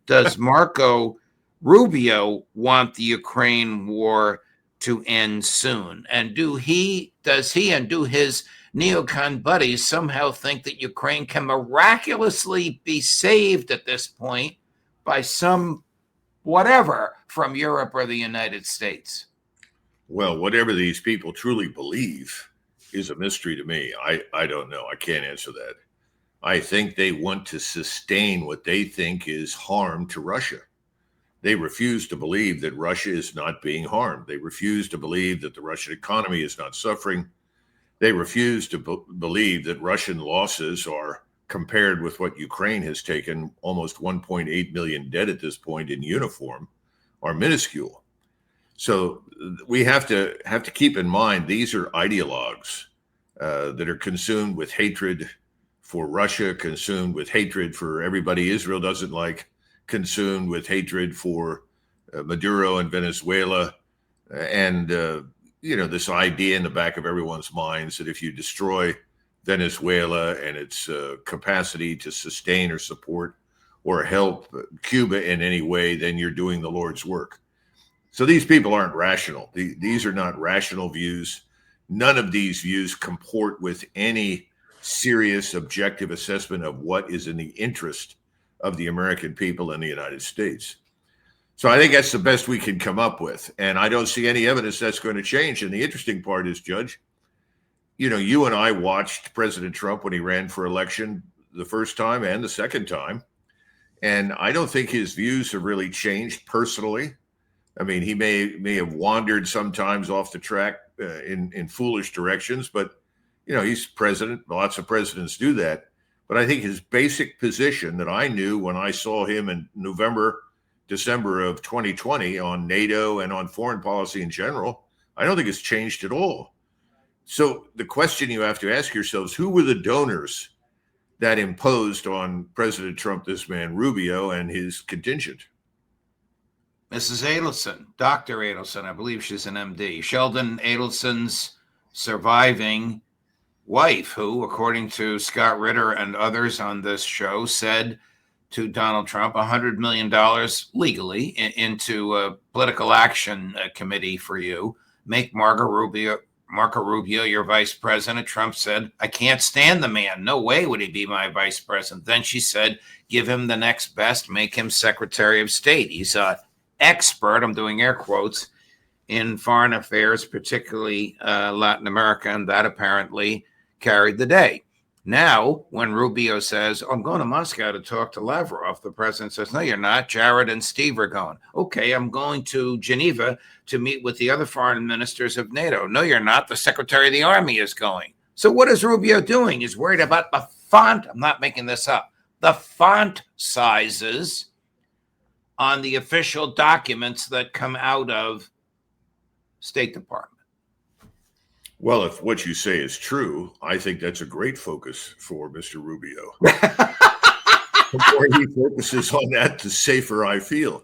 does Marco Rubio want the Ukraine war to end soon? And does he and do his neocon buddies somehow think that Ukraine can miraculously be saved at this point by some whatever from Europe or the United States? Well, whatever these people truly believe is a mystery to me. I don't know. I can't answer that. I think they want to sustain what they think is harm to Russia. They refuse to believe that Russia is not being harmed. They refuse to believe that the Russian economy is not suffering. They refuse to believe that Russian losses are, compared with what Ukraine has taken, almost 1.8 million dead at this point in uniform, are minuscule. So we have to keep in mind these are ideologues that are consumed with hatred for Russia, consumed with hatred for everybody Israel doesn't like, consumed with hatred for Maduro and Venezuela, and this idea in the back of everyone's minds that if you destroy Venezuela and its capacity to sustain or support or help Cuba in any way, then you're doing the Lord's work. So these people aren't rational. These are not rational views. None of these views comport with any serious objective assessment of what is in the interest of the American people and the United States. So I think that's the best we can come up with. And I don't see any evidence that's going to change. And the interesting part is, Judge, you and I watched President Trump when he ran for election the first time and the second time. And I don't think his views have really changed personally. I mean, he may have wandered sometimes off the track in foolish directions, but, he's president. Lots of presidents do that. But I think his basic position that I knew when I saw him in December of 2020 on NATO and on foreign policy in general, I don't think it's changed at all. So the question you have to ask yourselves, who were the donors that imposed on President Trump, this man Rubio, and his contingent? Mrs. Adelson, Dr. Adelson, I believe she's an MD. Sheldon Adelson's surviving wife, who, according to Scott Ritter and others on this show, said to Donald Trump $100 million legally into a political action committee for you. Make Marco Rubio your vice president. Trump said, I can't stand the man. No way would he be my vice president. Then she said, give him the next best, make him Secretary of State. He's an expert, I'm doing air quotes, in foreign affairs, particularly Latin America, and that apparently carried the day. Now, when Rubio says, I'm going to Moscow to talk to Lavrov, the president says, no, you're not. Jared and Steve are going. Okay, I'm going to Geneva to meet with the other foreign ministers of NATO. No, you're not. The Secretary of the Army is going. So what is Rubio doing? He's worried about the font. I'm not making this up. The font sizes on the official documents that come out of State Department. Well, if what you say is true, I think that's a great focus for Mr. Rubio. The more he focuses on that, the safer I feel.